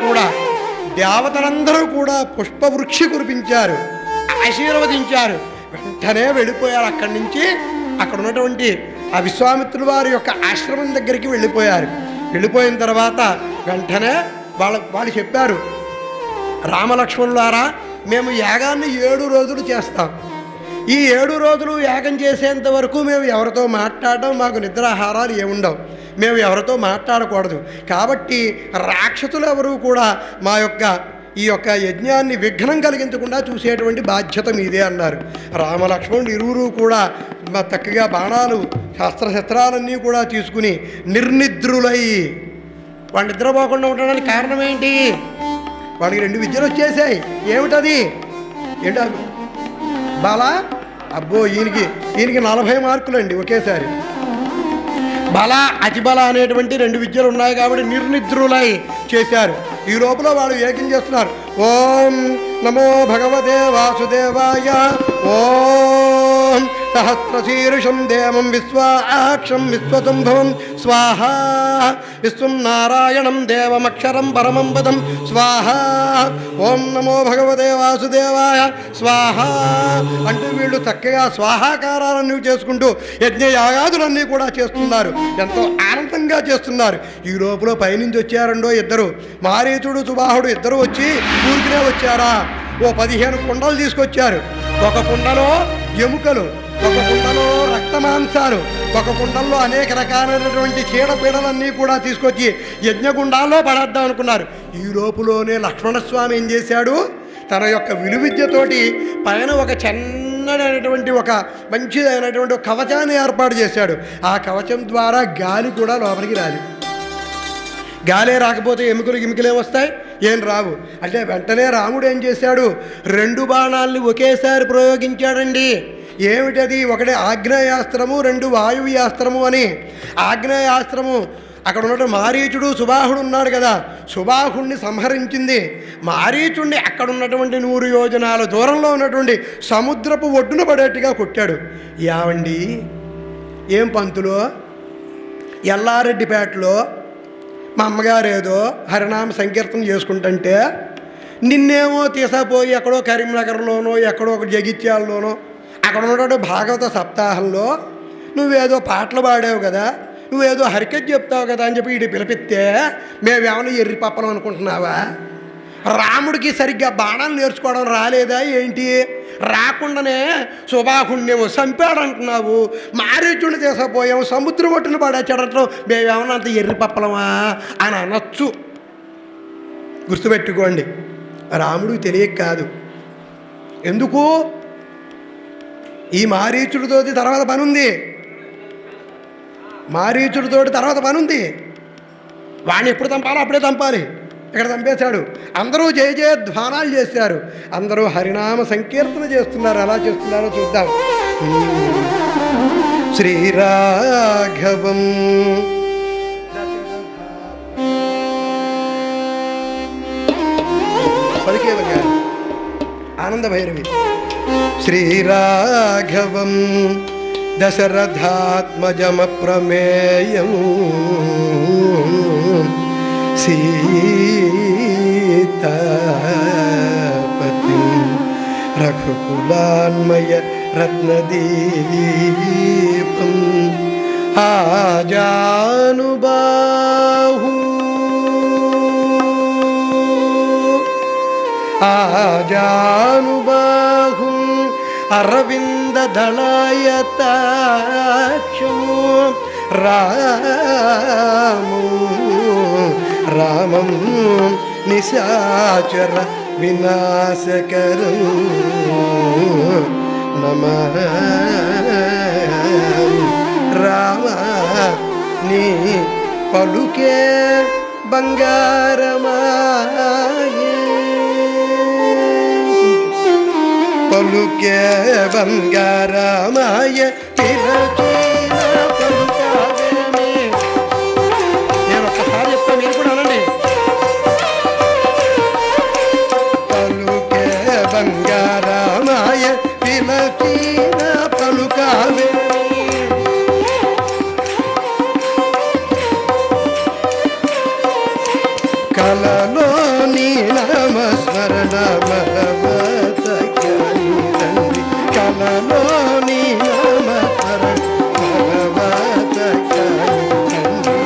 కూడా దేవతలందరూ కూడా పుష్పవృక్షి కురిపించారు, ఆశీర్వదించారు. వెంటనే వెళ్ళిపోయారు అక్కడి నుంచి. అక్కడ ఉన్నటువంటి ఆ విశ్వామిత్రుల వారి యొక్క ఆశ్రమం దగ్గరికి వెళ్ళిపోయారు. వెళ్ళిపోయిన తర్వాత వెంటనే వాళ్ళు చెప్పారు, రామలక్ష్మణులారా, మేము యాగాన్ని 7 రోజులు చేస్తాం. ఈ 7 రోజులు యాగం చేసేంత వరకు మేము ఎవరితో మాట్లాడడం, మాకు నిద్రాహారాలు ఏముండవు, మేము ఎవరితో మాట్లాడకూడదు. కాబట్టి రాక్షసులు ఎవరు కూడా మా యొక్క ఈ యొక్క యజ్ఞాన్ని విఘ్నం కలిగించకుండా చూసేటువంటి బాధ్యత మీదే అన్నారు. రామలక్ష్మణుడు ఇరువురు కూడా చక్కగా బాణాలు శస్త్రాలన్నీ కూడా తీసుకుని నిర్నిద్రులై వాళ్ళు నిద్రపోకుండా ఉండడానికి కారణం ఏంటి? వాడికి 2 విద్యలు వచ్చేసాయి. ఏమిటది? ఏంటో బల, అబ్బో ఈయనకి 40 మార్కులు అండి ఒకేసారి. బల అతిబల అనేటువంటి 2 విద్యలు ఉన్నాయి కాబట్టి నిర్నిద్రులై చేశారు. ఈ లోపల వాళ్ళు ఏకం చేస్తున్నారు. ఓం నమో భగవతే వాసుదేవాయ, ఓం సహస్రశీర్షం దేవం విశ్వాక్షం విశ్వసంభవం స్వాహా, విశ్వం నారాయణం దేవమక్షరం పరమం పదం స్వాహా, ఓం నమో భగవతే వాసుదేవాయ స్వాహా అంటూ వీళ్ళు చక్కగా స్వాహాకారాలన్నీ చేసుకుంటూ యజ్ఞయాగాదులన్నీ కూడా చేస్తున్నారు. ఎంతో ఆనందంగా చేస్తున్నారు. ఈ లోపల పైనుంచి వచ్చారండో 2, మారీచుడు సుబాహుడు ఇద్దరు వచ్చి ఊరికినే వచ్చారా, ఓ 15 కుండలు తీసుకొచ్చారు. ఒక కుండలో ఎముకలు, ఒక కుండలో రక్తమాంసాలు, ఒక కుండల్లో అనేక రకాలైనటువంటి చీడపీడలన్నీ కూడా తీసుకొచ్చి యజ్ఞగుండాల్లో పడేద్దాం అనుకున్నారు. ఈ లోపులోనే లక్ష్మణస్వామి ఏం చేశాడు, తన యొక్క విలువిద్యతోటి పైన ఒక చిన్నదైనటువంటి ఒక మంచిదైనటువంటి ఒక కవచాన్ని ఏర్పాటు చేశాడు. ఆ కవచం ద్వారా గాలి కూడా లోపలికి రాదు. గాలే రాకపోతే ఎముకలు ఏమొస్తాయి? ఏం రావు. అంటే వెంటనే రాముడు ఏం చేశాడు, 2 బాణాలని ఒకేసారి ప్రయోగించాడండి. ఏమిటది? ఒకటి ఆగ్నేయాస్త్రము, 2 వాయువ్యాస్త్రము అని. ఆగ్నేయాస్త్రము అక్కడ ఉన్నటువంటి మారీచుడు సుబాహుడు ఉన్నాడు కదా, సుబాహుడిని సంహరించింది. మారీచుడిని అక్కడ ఉన్నటువంటి 100 యోజనాల దూరంలో ఉన్నటువంటి సముద్రపు ఒడ్డున పడేట్టుగా కొట్టాడు. యావండి ఏం పంతులో, ఎల్లారెడ్డిపేటలో మా అమ్మగారు ఏదో హరినామ సంకీర్తన చేసుకుంటుంటే నిన్నేమో తీసుకుపోయి ఎక్కడో కరీంనగర్లోనో ఎక్కడో ఒక జగిత్యాలలోనో అక్కడ ఉన్నటువంటి భాగవత సప్తాహంలో నువ్వేదో పాటలు పాడావు కదా, నువ్వేదో హరికథ చెప్తావు కదా అని చెప్పి వీడి పిలిపిస్తే మేమేమన్నా ఎర్రి పప్పలం అనుకుంటున్నావా? రాముడికి సరిగ్గా బాణాలు నేర్చుకోవడం రాలేదా ఏంటి? రాకుండానే సుబాహుణ్ణేమో చంపాడంటున్నావు, మారీచుడిని తీసుకుపోయాము, సముద్రం ఒట్టును పడేచ్చడంలో మేమేమన్నా అంత ఎర్రి పప్పలమా అని అనొచ్చు. గుర్తుపెట్టుకోండి, రాముడికి తెలియక కాదు. ఎందుకు? ఈ మారీచుడితోటి తర్వాత పనుంది, మారీచుడితోటి తర్వాత పనుంది. వాడిని ఎప్పుడు చంపాలో అప్పుడే చంపాలి. ఇక్కడ చంపేశాడు. అందరూ జయ జయ ధ్వానాలు చేశారు, అందరూ హరినామ సంకీర్తన చేస్తున్నారు. ఎలా చేస్తున్నారో చూద్దాం. శ్రీరాఘవం పలికేవ గారు ఆనంద భైరవి. శ్రీరాఘవం దశరథాత్మజమప్రమేయం సీతాపతిం రఘుకులాన్మయ రత్నదీపం ఆజానుబాహు ఆజానుబాహు అరవిందదళాయతాక్షం రామం నిశాచర వినాశకరం నమః. రామ నీ పలుకే బంగారమాయే, పలుకే బంగారమాయ నేను ఒక్కసారి చెప్తాను, మీరు కూడా అనండి. పలుకే బంగారమాయ పిలకీన పలుకావే, కలలో నామస్మరణ భగవతజ్ఞాని తండ్రి కలలో నీ నామస్మరణ భగవతజ్ఞాని తండ్రి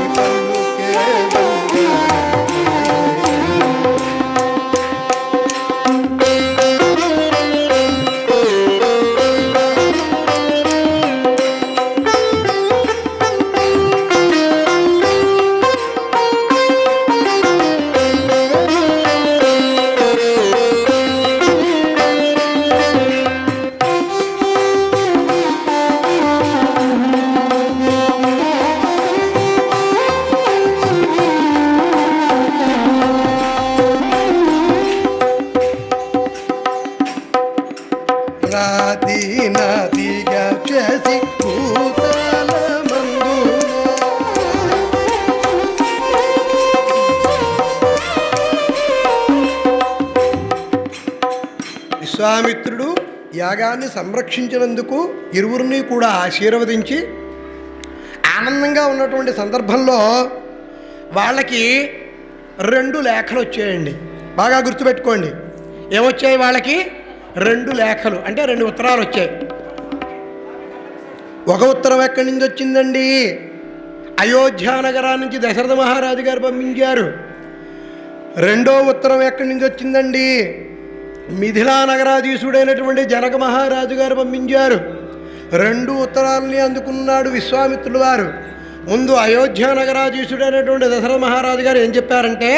నదిగా చేసి భూతల మందు విశ్వామిత్రుడు యాగాన్ని సంరక్షించినందుకు ఇరువురిని కూడా ఆశీర్వదించి ఆనందంగా ఉన్నటువంటి సందర్భంలో వాళ్ళకి 2 లేఖలు వచ్చాయండి. బాగా గుర్తుపెట్టుకోండి, ఏమొచ్చాయి వాళ్ళకి? 2 లేఖలు, అంటే 2 ఉత్తరాలు వచ్చాయి. ఒక ఉత్తరం ఎక్కడి నుంచి వచ్చిందండి? అయోధ్య నగరాన్ని నుంచి దశరథ మహారాజు గారు పంపించారు. 2వ ఉత్తరం ఎక్కడి నుంచి వచ్చిందండి? మిథిలా నగరాధీశుడైనటువంటి జనక మహారాజు గారు పంపించారు. 2 ఉత్తరాలని అందుకున్నాడు విశ్వామిత్రుల వారు. ముందు అయోధ్య నగరాధీశుడైనటువంటి దశరథ మహారాజు గారు ఏం చెప్పారంటే,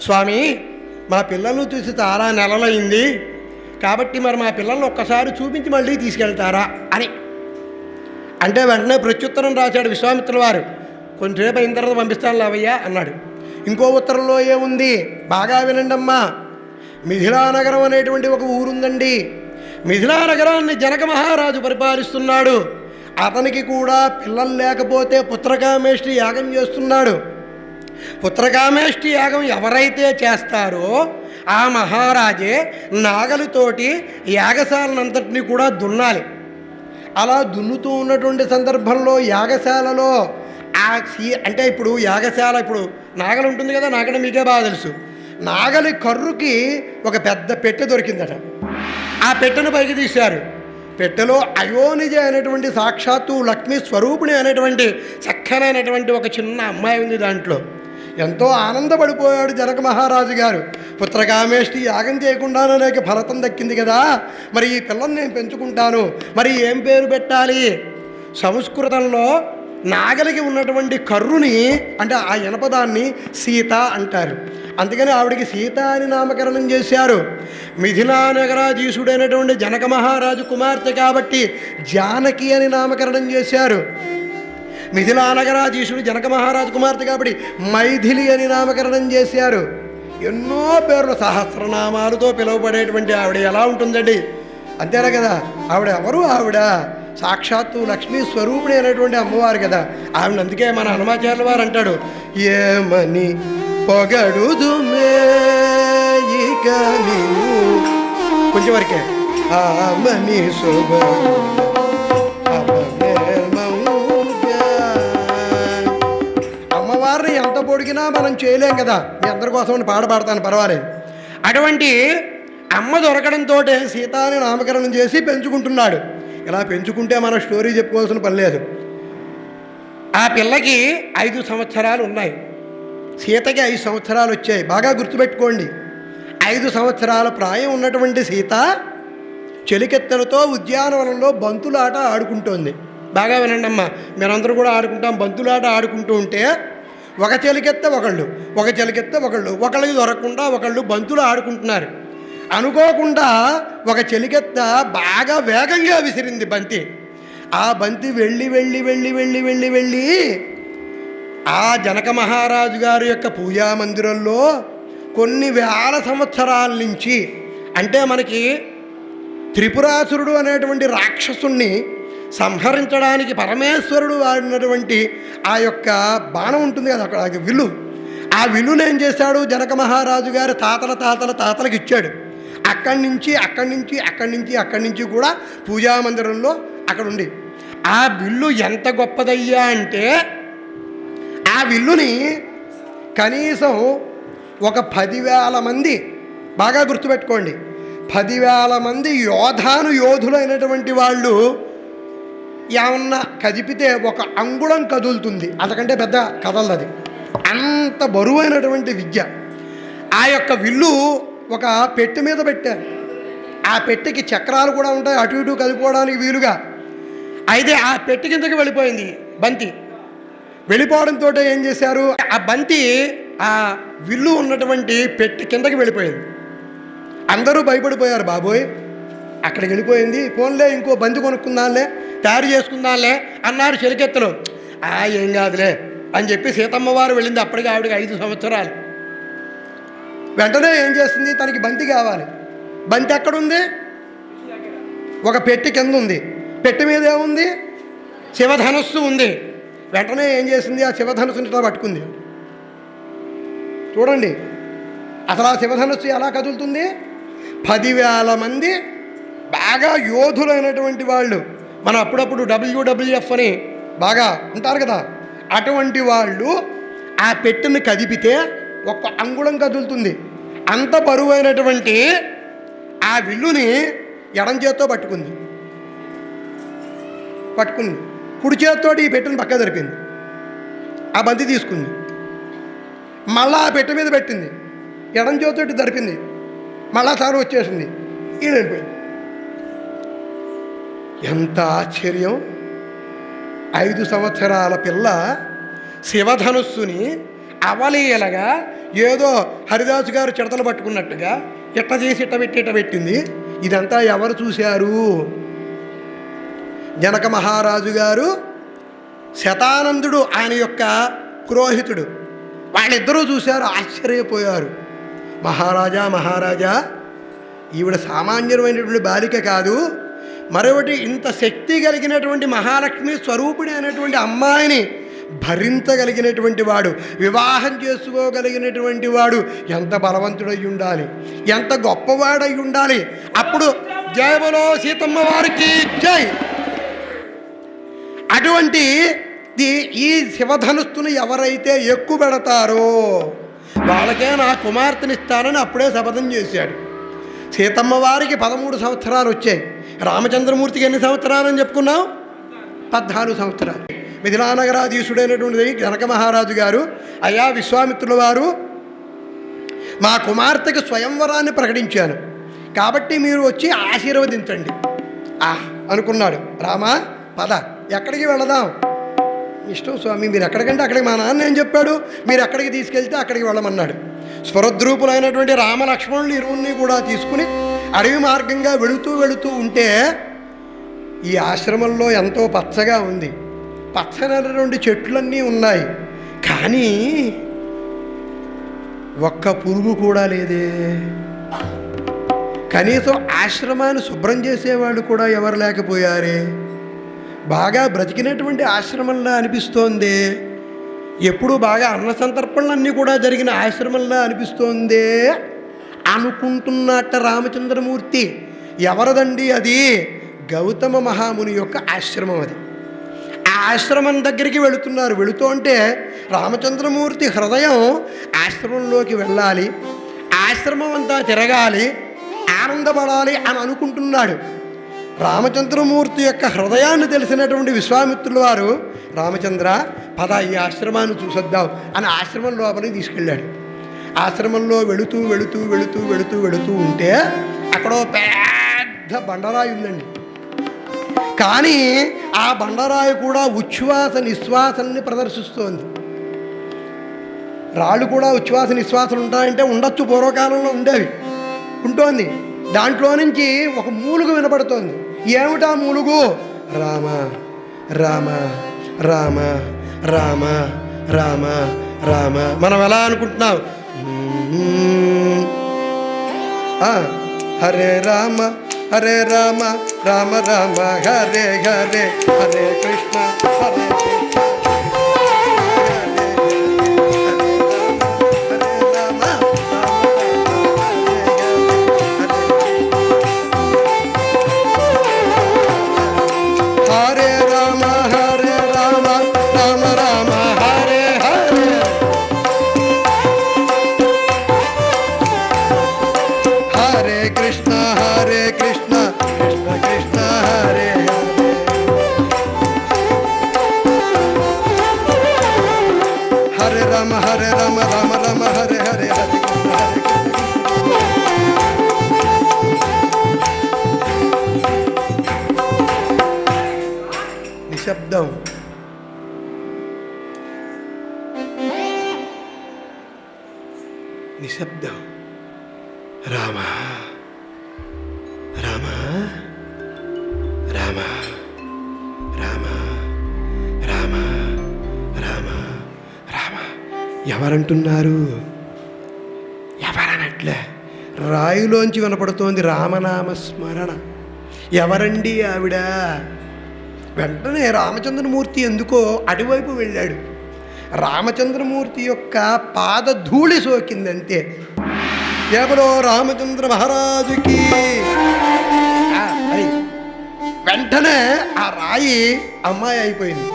స్వామి మా పిల్లలను చూసి చాలా నెలలైంది, కాబట్టి మరి మా పిల్లల్ని ఒక్కసారి చూపించి మళ్ళీ తీసుకెళ్తారా అని అంటే వెంటనే ప్రత్యుత్తరం రాశాడు విశ్వామిత్రుల వారు. కొంచెంసేపు అయిన తర్వాత పంపిస్తాను లేవయ్యా అన్నాడు. ఇంకో ఉత్తరంలో ఏముంది బాగా వినండి అమ్మా. మిథిలా నగరం అనేటువంటి ఒక ఊరుందండి. మిథిలా నగరాన్ని జనక మహారాజు పరిపాలిస్తున్నాడు. అతనికి కూడా పిల్లలు లేకపోతే పుత్రకామేష్టి యాగం చేస్తున్నాడు. పుత్రకామేష్టి యాగం ఎవరైతే చేస్తారో ఆ మహారాజే నాగలితోటి యాగశాలనంతటిని కూడా దున్నాలి. అలా దున్నుతూ ఉన్నటువంటి సందర్భంలో యాగశాలలో అంటే ఇప్పుడు యాగశాల, ఇప్పుడు నాగలి ఉంటుంది కదా, నాగలి మీకే బాగా తెలుసు. నాగలి కర్రుకి ఒక పెద్ద పెట్టె దొరికిందట. ఆ పెట్టెను పైకి తీశారు. పెట్టెలో అయోనిజ అనేటువంటి సాక్షాత్తు లక్ష్మీ స్వరూపిణి అనేటువంటి చక్కనైనటువంటి ఒక చిన్న అమ్మాయి ఉంది. దాంట్లో ఎంతో ఆనందపడిపోయాడు జనక మహారాజు గారు. పుత్రకామేష్టి యాగం చేయకుండానే నాకు ఫలితం దక్కింది కదా, మరి ఈ పిల్లని నేను పెంచుకుంటాను, మరి ఏం పేరు పెట్టాలి? సంస్కృతంలో నాగలికి ఉన్నటువంటి కర్రుని అంటే ఆ ఇనపదాన్ని సీత అంటారు. అందుకని ఆవిడికి సీత అని నామకరణం చేశారు. మిథిలా నగరాధీశుడైనటువంటి జనక మహారాజు కుమార్తె కాబట్టి జానకి అని నామకరణం చేశారు. మిథిలా నగరాధీశుడు జనక మహారాజు కుమార్తె కాబట్టి మైథిలి అని నామకరణం చేశారు. ఎన్నో పేర్లు సహస్రనామాలతో పిలువబడేటువంటి ఆవిడ ఎలా ఉంటుందండి? అంతేనా కదా? ఆవిడ ఎవరు? ఆవిడ సాక్షాత్తు లక్ష్మీ స్వరూపిణి అనేటువంటి అమ్మవారు కదా. ఆవిడ అందుకే మన హనుమాచార్యుల వారు అంటాడు, ఏమని పొగడుదుమే ఇక నీవు కొంచెం వరకే ఆమని శోభ అమ్మవారిని ఎంత పొడిగినా మనం చేయలేం కదా. మీ అందరి కోసం పాడతాను, పర్వాలేదు. అటువంటి అమ్మ దొరకడంతో సీతాని నామకరణం చేసి పెంచుకుంటున్నాడు. ఇలా పెంచుకుంటే మన స్టోరీ చెప్పుకోవాల్సిన పని లేదు. ఆ పిల్లకి 5 సంవత్సరాలు ఉన్నాయి. సీతకి 5 సంవత్సరాలు వచ్చాయి. బాగా గుర్తుపెట్టుకోండి. 5 సంవత్సరాల ప్రాయం ఉన్నటువంటి సీత చెలికెత్తలతో ఉద్యానవనంలో బంతులాట ఆడుకుంటోంది. బాగా వినండి అమ్మా, మీరందరూ కూడా ఆడుకుంటాం. బంతులాట ఆడుకుంటూ ఉంటే ఒక చెలికెత్త ఒకళ్ళు, ఒక చెలికెత్త ఒకళ్ళు, ఒకళ్ళకి దొరకకుండా ఒకళ్ళు బంతులు ఆడుకుంటున్నారు. అనుకోకుండా ఒక చెలికెత్త బాగా వేగంగా విసిరింది బంతి. ఆ బంతి వెళ్ళి వెళ్ళి వెళ్ళి వెళ్ళి వెళ్ళి వెళ్ళి ఆ జనక మహారాజు గారి యొక్క పూజా మందిరంలో కొన్ని వేల సంవత్సరాల నుంచి, అంటే మనకి త్రిపురాసురుడు అనేటువంటి రాక్షసుణ్ణి సంహరించడానికి పరమేశ్వరుడు వాడినటువంటి ఆ యొక్క బాణం ఉంటుంది కదా, అక్కడ విల్లు. ఆ విల్లును ఏం చేశాడు? జనక మహారాజు గారు తాతలకు ఇచ్చాడు. అక్కడి నుంచి కూడా పూజామందిరంలో అక్కడ ఉండి ఆ విల్లు ఎంత గొప్పదయ్యా అంటే ఆ విల్లుని కనీసం ఒక 10,000 మంది బాగా గుర్తుపెట్టుకోండి. 10,000 మంది యోధులైనటువంటి వాళ్ళు ఏమన్నా కదిపితే ఒక అంగుళం కదులుతుంది, అంతకంటే పెద్ద కదలదు. అది అంత బరువైనటువంటి విద్య. ఆ యొక్క విల్లు ఒక పెట్టె మీద పెట్టారు. ఆ పెట్టెకి చక్రాలు కూడా ఉంటాయి, అటు ఇటు కదిపోవడానికి వీలుగా. అయితే ఆ పెట్టె కిందకి వెళ్ళిపోయింది బంతి. వెళ్ళిపోవడంతో ఏం చేశారు, ఆ బంతి ఆ విల్లు ఉన్నటువంటి పెట్టె కిందకి వెళ్ళిపోయింది. అందరూ భయపడిపోయారు, బాబోయ్ అక్కడికి వెళ్ళిపోయింది, ఫోన్లే ఇంకో బంతి కొనుక్కుందాంలే, తయారు చేసుకుందాంలే అన్నారు చెలికెత్తలు. ఏం కాదులే అని చెప్పి సీతమ్మ వారు వెళ్ళింది. అప్పటికి ఆవిడకి 5 సంవత్సరాలు. వెంటనే ఏం చేస్తుంది, తనకి బంతి కావాలి. బంతి ఎక్కడుంది, ఒక పెట్టె కింద ఉంది. పెట్టె మీద ఏముంది, శివధనస్సు ఉంది. వెంటనే ఏం చేసింది, ఆ శివధనస్సుని ఇట్లా పట్టుకుంది. చూడండి అసలు ఆ శివధనస్సు ఎలా కదులుతుంది. 10,000 మంది బాగా యోధులైనటువంటి వాళ్ళు, మనం అప్పుడప్పుడు WWF అని బాగా ఉంటారు కదా, అటువంటి వాళ్ళు ఆ పెట్టెను కదిపితే ఒక్క అంగుళం కదులుతుంది. అంత బరువైనటువంటి ఆ విల్లుని ఎడం చేత్తో పట్టుకుంది. కుడి చేత్తోటి ఈ పెట్టెను పక్క జరిపింది. ఆ బంతి తీసుకుంది, మళ్ళా ఆ పెట్టె మీద పెట్టింది, ఎడం చేత్తోటి జరిపింది, మళ్ళా తాను వచ్చేసింది, ఈడైపోయింది. ఎంత ఆశ్చర్యం. 5 సంవత్సరాల పిల్ల శివధనుస్సుని అవలీలగా ఏదో హరిదాసు గారు చిడతలు పట్టుకున్నట్టుగా ఇట్ట చేసి ఇట్ట పెట్టింది. ఇదంతా ఎవరు చూశారు? జనక మహారాజు గారు, శతానందుడు ఆయన యొక్క పురోహితుడు, వాళ్ళిద్దరూ చూశారు, ఆశ్చర్యపోయారు. మహారాజా, ఈవిడ సామాన్యమైనటువంటి బాలిక కాదు, మరొకటి ఇంత శక్తి కలిగినటువంటి మహాలక్ష్మి స్వరూపిణి అనేటువంటి అమ్మాయిని భరించగలిగినటువంటి వాడు, వివాహం చేసుకోగలిగినటువంటి వాడు ఎంత బలవంతుడై ఉండాలి, ఎంత గొప్పవాడై ఉండాలి. అప్పుడు జయ బలో సీతమ్మ వారికి జై. అటువంటి ఈ శివధనుస్సును ఎవరైతే ఎక్కువ పెడతారో వాళ్ళకే నా కుమార్తెనిస్తానని అప్పుడే శపథం చేశాడు. సీతమ్మ వారికి 13 సంవత్సరాలు వచ్చాయి. రామచంద్రమూర్తికి ఎన్ని సంవత్సరాలని చెప్పుకున్నాం? 14 సంవత్సరాలు. మిథిలానగరాధీశుడైనటువంటి జనక మహారాజు గారు, అయ్యా విశ్వామిత్రుల వారు, మా కుమార్తెకి స్వయంవరాన్ని ప్రకటించాను, కాబట్టి మీరు వచ్చి ఆశీర్వదించండి అనుకున్నాడు. రామా పద, ఎక్కడికి వెళదాం? ఇష్టం స్వామి, మీరు ఎక్కడికంటే అక్కడికి, మా నాన్న ఏం చెప్పాడు, మీరు ఎక్కడికి తీసుకెళ్తే అక్కడికి వెళ్ళమన్నాడు. స్వరద్రూపులైనటువంటి రామలక్ష్మణులు ఇరువుని కూడా తీసుకుని అడవి మార్గంగా వెళుతూ ఉంటే ఈ ఆశ్రమంలో ఎంతో పచ్చగా ఉంది. పచ్చనటువంటి చెట్లన్నీ ఉన్నాయి, కానీ ఒక్క పురుగు కూడా లేదే. కనీసం ఆశ్రమాన్ని శుభ్రం చేసేవాళ్ళు కూడా ఎవరు లేకపోయారే. బాగా బ్రతికినటువంటి ఆశ్రమంలా అనిపిస్తోందే. ఎప్పుడు బాగా అన్న సంతర్పణలన్నీ కూడా జరిగిన ఆశ్రమంలా అనిపిస్తోందే అనుకుంటున్నట్ట రామచంద్రమూర్తి. ఎవరదండి అది? గౌతమ మహాముని యొక్క ఆశ్రమం అది. ఆ ఆశ్రమం దగ్గరికి వెళుతున్నారు. వెళుతుంటే రామచంద్రమూర్తి హృదయం ఆశ్రమంలోకి వెళ్ళాలి, ఆశ్రమం అంతా తిరగాలి, ఆనందపడాలి అని అనుకుంటున్నాడు. రామచంద్రమూర్తి యొక్క హృదయాన్ని తెలిసినటువంటి విశ్వామిత్రుల వారు, రామచంద్ర పద ఈ ఆశ్రమాన్ని చూసొద్దాం అని ఆశ్రమం లోపలికి తీసుకెళ్ళాడు. ఆశ్రమంలో వెళుతూ ఉంటే అక్కడ పెద్ద బండరాయి ఉందండి. కానీ ఆ బండరాయి కూడా ఉచ్ఛ్వాస నిశ్వాసాన్ని ప్రదర్శిస్తోంది. రాళ్ళు కూడా ఉచ్ఛ్వాస నిశ్వాసాలు ఉంటాయంటే ఉండొచ్చు, పూర్వకాలంలో ఉండేవి, ఉంటోంది. దాంట్లో నుంచి ఒక మూలుగు వినపడుతోంది. ఏమిటా మూలుగు? రామ రామ రామ రామ రామ రామ. మనం ఎలా అనుకుంటున్నాం? హరే రామ హరే రామ రామ రామ హరే హరే, హరే కృష్ణ హరే కృష్ణ. హరే కృష్ణ హరే కృష్ణ కృష్ణ కృష్ణ హరే హరే రామ రామ రామ హరే హరే హరే కృష్ణ హరే కృష్ణ. నిశ్శబ్దం. నిశ్శబ్దం. రామ రామ రామ రామ రామ రామ రామ. ఎవరంటున్నారు? ఎవరనట్లే రాయులోంచి వినపడుతోంది రామనామ స్మరణ. ఎవరండి ఆవిడ? వెంటనే రామచంద్రమూర్తి ఎందుకో అటువైపు వెళ్ళాడు. రామచంద్రమూర్తి యొక్క పాదధూళి సోకిందంతే. ఎవరో రామచంద్ర మహారాజుకి అని వెంటనే ఆ రాయి అమ్మాయి అయిపోయింది.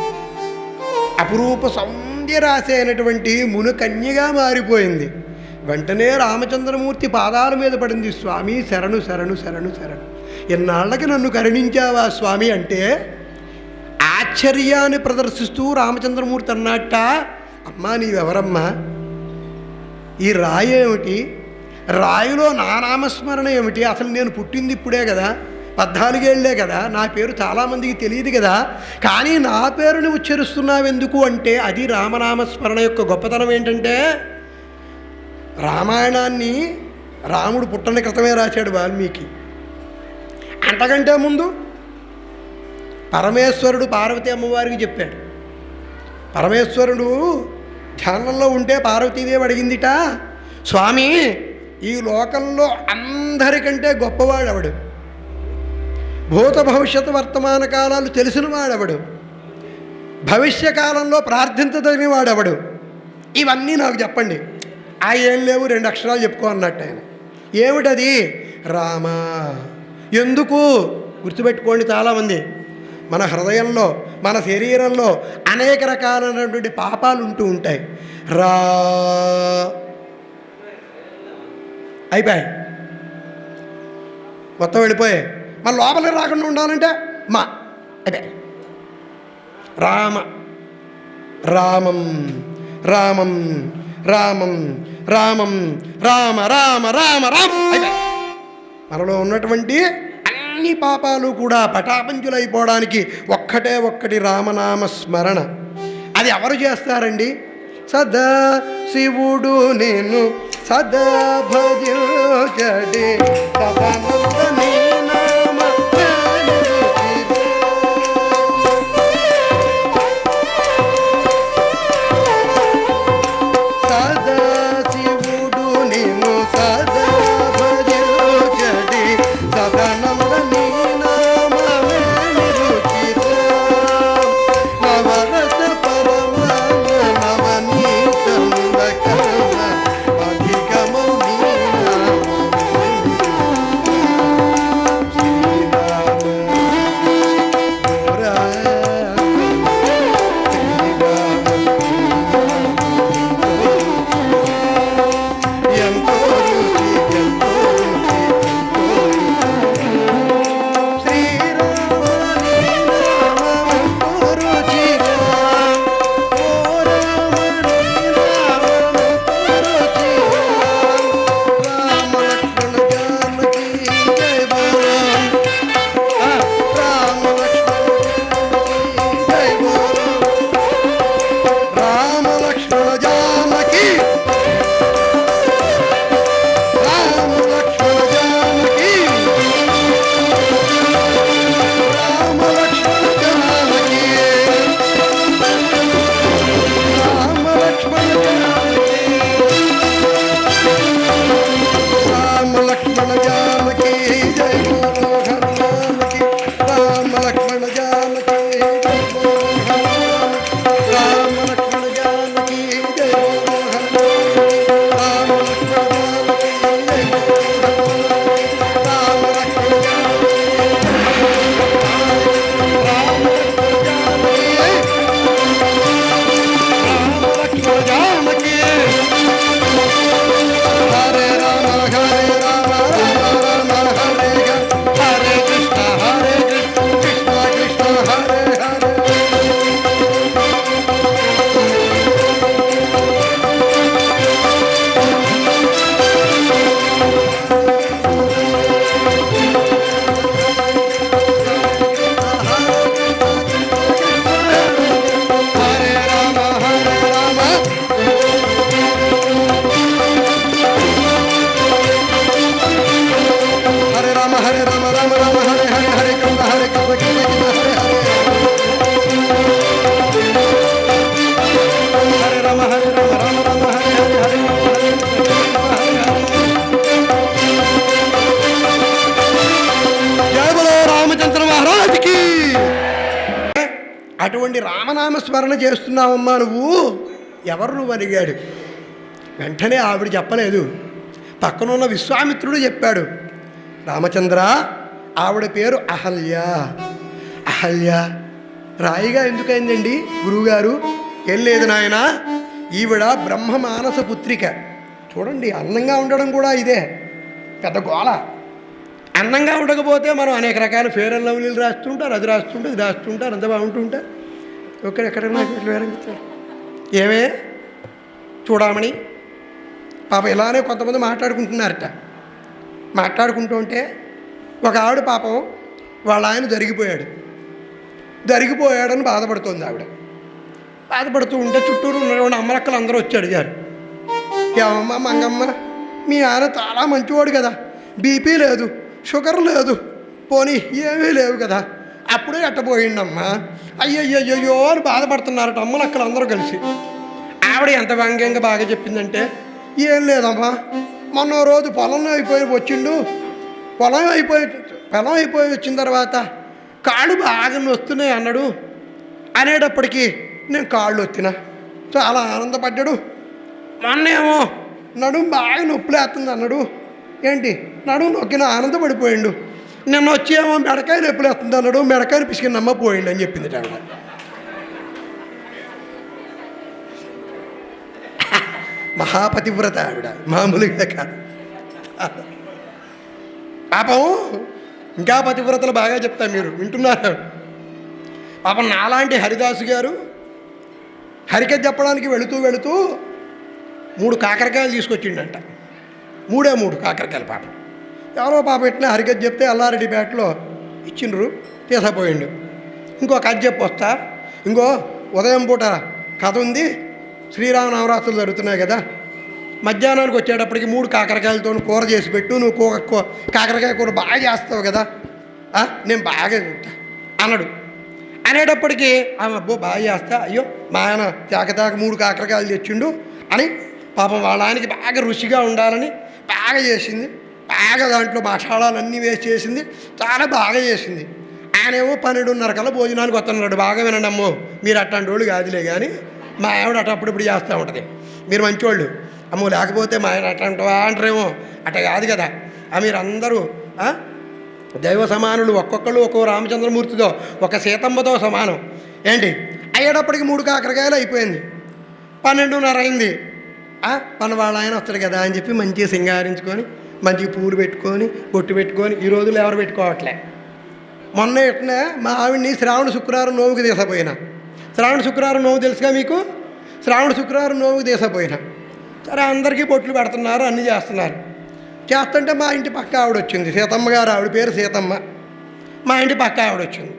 అపురూప సౌందర్యరాశి అయినటువంటి మునుకన్యగా మారిపోయింది. వెంటనే రామచంద్రమూర్తి పాదాల మీద పడింది. స్వామి శరణు శరణు శరణు శరణు, ఎన్నాళ్ళకి నన్ను కరుణించావా స్వామి అంటే ఆశ్చర్యాన్ని ప్రదర్శిస్తూ రామచంద్రమూర్తి అన్నట్ట, అమ్మా నీవెవరమ్మా? ఈ రాయి ఏమిటి? రాయిలో నా నామస్మరణ ఏమిటి? అసలు నేను పుట్టింది ఇప్పుడే కదా, 14 ఏళ్లే కదా, నా పేరు చాలామందికి తెలియదు కదా, కానీ నా పేరుని ఉచ్చరిస్తున్నావెందుకు అంటే అది రామనామస్మరణ యొక్క గొప్పతనం. ఏంటంటే రామాయణాన్ని రాముడు పుట్టని క్రితమే రాశాడు వాల్మీకి. అంతకంటే ముందు పరమేశ్వరుడు పార్వతీ అమ్మవారికి చెప్పాడు. పరమేశ్వరుడు ధ్యానంలో ఉంటే పార్వతీదేవి అడిగిందిట, స్వామి ఈ లోకంలో అందరికంటే గొప్పవాడెవడు? భూత భవిష్యత్తు వర్తమాన కాలాలు తెలిసిన వాడెవడు? భవిష్యకాలంలో ప్రార్థించదగిన వాడెవడు? ఇవన్నీ నాకు చెప్పండి. ఆ ఏం లేవు, 2 అక్షరాలు చెప్పుకో అన్నట్టు ఆయన. ఏమిటది? రామ. ఎందుకు? గుర్తుపెట్టుకోండి, చాలామంది మన హృదయంలో మన శరీరంలో అనేక రకాలైనటువంటి పాపాలు ఉంటూ ఉంటాయి. రా అయిపోయాయి, మొత్తం వెళ్ళిపోయాయి. మన లోపలికి రాకుండా ఉండాలంటే మా అయిపోయాయి. రామ రామం రామం రామం రామం రామ రామ రామ రామ అయిపోయాయి. మనలో ఉన్నటువంటి అన్ని పాపాలు కూడా పటాపంచులైపోవడానికి ఒక్కటి రామనామ స్మరణ. అది ఎవరు చేస్తారండి? సదా శివుడు నేను సదా భజడే సదానందనే నామ సదా శివుడు నేను సదా భజడే సదానందనే హరే రామ రామ రామ హరే హరే హరే కృష్ణ హరే కృష్ణ కృష్ణ కృష్ణ హరే హరే రామ హరే రామ రామ రామ హరే హరే హరే జయ బలో రామచంద్ర మహారాజ్కి. అటువంటి రామనామస్మరణ చేస్తున్నావమ్మా నువ్వు, ఎవరు నువ్వు అడిగాడు. వెంటనే ఆవిడ చెప్పలేదు, పక్కనున్న విశ్వామిత్రుడు చెప్పాడు. రామచంద్ర, ఆవిడ పేరు అహల్య. అహల్య రాయిగా ఎందుకైందండి గురువుగారు? ఏం లేదు నాయన, ఈవిడ బ్రహ్మ మానస పుత్రిక. చూడండి, అందంగా ఉండడం కూడా ఇదే పెద్ద గోళ. అందంగా ఉండకపోతే మనం అనేక రకాల ఫేర్ అండ్ లవ్లీలు రాస్తుంటారు, అది రాస్తుంటారు, ఇది రాస్తుంటారు, అంత బాగుంటుంటారు. ఎక్కడ నాకు వేరంగుతారు ఏమే చూడమని. పాపం ఇలానే కొంతమంది మాట్లాడుకుంటున్నారట. మాట్లాడుకుంటూ ఉంటే ఒక ఆవిడ పాపం వాళ్ళ ఆయన జరిగిపోయాడని బాధపడుతుంది. ఆవిడ బాధపడుతూ ఉంటే చుట్టూరు ఉన్నటువంటి అమ్మలక్కలు అందరూ వచ్చి అడిగారు, ఏమమ్మ మంగమ్మ, మీ ఆయన చాలా మంచివాడు కదా, బీపీ లేదు, షుగర్ లేదు, పోనీ ఏమీ లేవు కదా, అప్పుడే ఎట్టపోయిండమ్మా, అయ్యయ్యో అని బాధపడుతున్నారట అమ్మలక్కలు అందరూ కలిసి. ఆవిడ ఎంత వ్యంగ్యంగా బాగా చెప్పిందంటే, ఏం లేదమ్మా, మొన్న రోజు పొలం అయిపోయి వచ్చిన తర్వాత కాళ్ళు బాగా నొస్తున్నాయి అన్నాడు. అనేటప్పటికీ నేను కాళ్ళు వచ్చిన చాలా ఆనందపడ్డాడు. మొన్నేమో నడుము బాగా నొప్పులేస్తుంది అన్నాడు. ఏంటి నడుము నొక్కిన ఆనందపడిపోయిండు. నిన్న వచ్చేమో మెడకాయ నొప్పులేస్తుంది అన్నాడు. మెడకాయని పిసికిన నమ్మ పోయిండు అని చెప్పింది ఆవిడ. మహాపతివ్రత ఆవిడ, మామూలుగా కాదు. పాపం ఇంకా పతివ్రతలు బాగా చెప్తారు, మీరు వింటున్నారు. పాపం నాలాంటి హరిదాసు గారు హరికథ చెప్పడానికి వెళుతూ 3 కాకరకాయలు తీసుకొచ్చిండంట. 3 కాకరకాయలు. పాపం ఎవరో పాప ఎట్లా హరికథ చెప్తే అల్లారెడ్డిపేటలో ఇచ్చిండ్రు, తీసపోయిండు. ఇంకో కథ చెప్పొస్తా, ఇంకో ఉదయం పూట కథ ఉంది, శ్రీరామ నవరాత్రులు జరుగుతున్నాయి కదా, మధ్యాహ్నానికి వచ్చేటప్పటికి 3 కాకరకాయలతో కూర చేసి పెట్టు, నువ్వు కాకరకాయ కూర బాగా చేస్తావు కదా, నేను బాగా అన్నాడు. అనేటప్పటికీ ఆమె అబ్బో బాగా చేస్తా, అయ్యో మా ఆయన తేకతాక 3 కాకరకాయలు తెచ్చిండు అని పాపం వాళ్ళ ఆయనకి బాగా రుచిగా ఉండాలని బాగా చేసింది. బాగా దాంట్లో మసాలాలన్నీ వేసి చేసింది, చాలా బాగా చేసింది. ఆయనేమో 12:30 కల్లా భోజనానికి వస్తున్నాడు. బాగా వినండి అమ్మో, మీరు అట్లాంటి వాళ్ళు కాదులే కానీ మా ఆవిడ అటప్పుడు చేస్తూ ఉంటుంది. మీరు మంచివాళ్ళు అమ్మో, లేకపోతే మా ఆయన అట్లాంటివా అంటారేమో, అట్లా కాదు కదా. మీరు అందరూ దైవ సమానులు, ఒక్కొక్కళ్ళు ఒక్కో రామచంద్రమూర్తితో, ఒక సీతమ్మతో సమానం. ఏంటి అయ్యేటప్పటికి 3 కాకరకాయలు అయిపోయింది. 12:30 అయింది. వాళ్ళ ఆయన వస్తాడు కదా అని చెప్పి మంచిగా సింగారించుకొని, మంచిగా పూలు పెట్టుకొని, బొట్టు పెట్టుకొని, ఈ రోజులు ఎవరు పెట్టుకోవట్లే. మొన్న ఎట్లా మా ఆవిడ్ని శ్రావణ శుక్రవారం నోవుకి తీసపోయినా. శ్రావణ శుక్రవారం నోవు తెలుసుగా మీకు? శ్రావణ శుక్రవారం నోవుకి తీసపోయినా. సరే అందరికీ బొట్లు పెడుతున్నారు, అన్నీ చేస్తున్నారు. చేస్తుంటే మా ఇంటి పక్క ఆవిడ వచ్చింది, సీతమ్మ గారు, ఆవిడ పేరు సీతమ్మ. మా ఇంటి పక్క ఆవిడ వచ్చింది.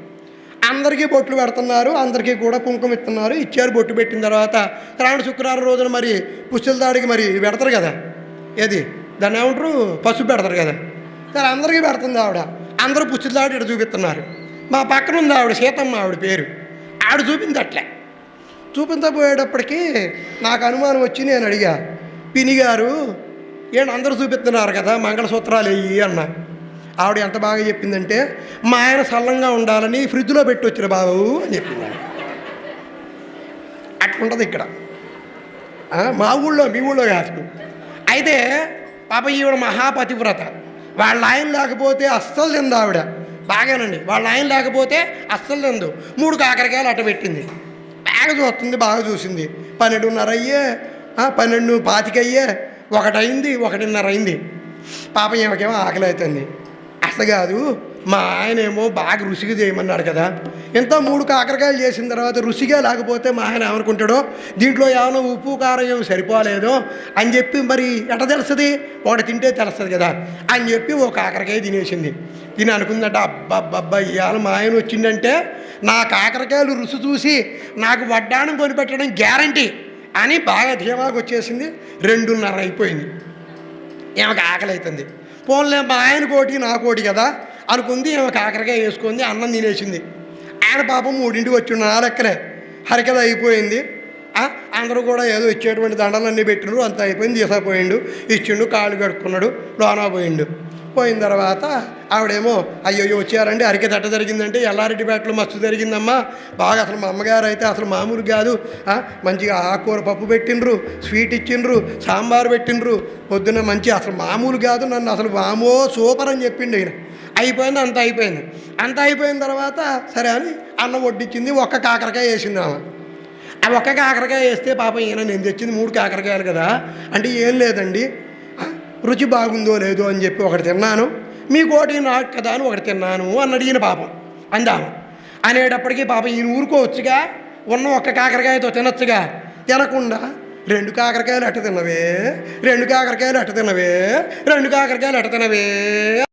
అందరికీ బొట్లు పెడుతున్నారు, అందరికీ కూడా కుంకుమ ఇస్తున్నారు. ఇచ్చారు. బొట్టు పెట్టిన తర్వాత శ్రావణ శుక్రవారం రోజున మరి పుస్తల దాడికి మరి పెడతారు కదా, ఏది దాన్ని ఏమంటారు, పసుపు పెడతారు కదా. సరే అందరికీ పెడుతుంది ఆవిడ. అందరూ పుస్తల దాడి ఇక్కడ చూపిస్తున్నారు. మా పక్కన ఉంది ఆవిడ, సీతమ్మ ఆవిడ పేరు. ఆవిడ చూపింది అట్లే. చూపించబోయేటప్పటికీ నాకు అనుమానం వచ్చి నేను అడిగా, పిని గారు ఏంటి అందరూ చూపిస్తున్నారు కదా, మంగళసూత్రాలు వెయ్యి అన్నా. ఆవిడ ఎంత బాగా చెప్పిందంటే, మా ఆయన సల్లంగా ఉండాలని ఫ్రిడ్జ్లో పెట్టి వచ్చిన బాబు అని చెప్పింది. అట్లుంటుంది ఇక్కడ, మా ఊళ్ళో, మీ ఊళ్ళో కాదు. అయితే పాప ఈవిడ మహాపతివ్రత. వాళ్ళ ఆయన లేకపోతే అస్సలు తిందు ఆవిడ. బాగానండి, వాళ్ళ ఆయన లేకపోతే అస్సలు తిందు. 3 కాకరకాయలు అట్ట పెట్టింది. బాగా చూస్తుంది, బాగా చూసింది. 12:30 అయ్యే, 12:25 అయ్యే, 1 అయింది, 1:30 అయింది. పాపం ఏమకేమో ఆకలి అవుతుంది. అసలు కాదు, మా ఆయనేమో బాగా రుచిగా చేయమన్నాడు కదా, ఎంత 3 కాకరకాయలు చేసిన తర్వాత రుచిగా లేకపోతే మా ఆయన ఏమనుకుంటాడో, దీంట్లో ఏమైనా ఉప్పు కారం ఏమో సరిపోలేదో అని చెప్పి మరి ఎట తెలుస్తుంది, ఒకటి తింటే తెలుస్తుంది కదా అని చెప్పి 1 కాకరకాయ తినేసింది. తిని అనుకుందట, అబ్బబ్బబ్బా ఇవాళ మా ఆయన వచ్చిందంటే నా కాకరకాయలు రుచి చూసి నాకు వడ్డాణం కొనిపెట్టడం గ్యారంటీ అని బాగా ధీమాగా వచ్చేసింది. 2:30 అయిపోయింది. ఏమకి ఆకలి అవుతుంది. పోన్లే మా ఆయన కోటి నా కోటి కదా అనుకుంది. ఏమో కాకరకాయ వేసుకుంది, అన్నం తినేసింది. ఆయన పాపం 3ంటికి వచ్చిండు, నా లెక్కనే హరికథ అయిపోయింది. అందరూ కూడా ఏదో ఇచ్చేటువంటి దండలన్నీ పెట్టిండ్రు, అంత అయిపోయింది. తీసుకుపోయిండు, ఇచ్చిండు, కాళ్ళు కడుక్కున్నాడు, లోన పోయిండు. పోయిన తర్వాత ఆవిడేమో అయ్యో వచ్చారండి, హరికథ ఎట్ట జరిగిందంటే ఎల్లారెడ్డిపేటలో మస్తు జరిగిందమ్మా, బాగా అసలు మా అమ్మగారు అయితే అసలు మామూలు కాదు, మంచిగా ఆకుకూర పప్పు పెట్టిండ్రు, స్వీట్ ఇచ్చిండ్రు, సాంబారు పెట్టిండ్రు, పొద్దున్న మంచి అసలు మామూలు కాదు, నన్ను అసలు వామో సూపర్ అని చెప్పిండు ఈయన. అయిపోయింది, అంత అయిపోయింది. అంత అయిపోయిన తర్వాత సరే అని అన్నం వడ్డించింది. ఒక్క కాకరకాయ వేసింది ఆమె. ఆ ఒక్క కాకరకాయ వేస్తే పాపం ఈయన నేను తెచ్చింది 3 కాకరకాయలు కదా అంటే, ఏం లేదండి రుచి బాగుందో లేదో అని చెప్పి ఒకటి తిన్నాను, మీ కోటి నాకు కదా అని ఒకటి తిన్నాను అన్నాడు ఈయన. పాపం అందాము అనేటప్పటికీ పాపం ఈయన ఊరుకోవచ్చుగా, ఉన్న ఒక్క కాకరకాయతో తినొచ్చుగా, తినకుండా 2 కాకరకాయలు ఎట్ట తిన్నవే, 2 కాకరకాయలు ఎట్ట తిన్నవే, 2 కాకరకాయలు ఎట్ట తినవే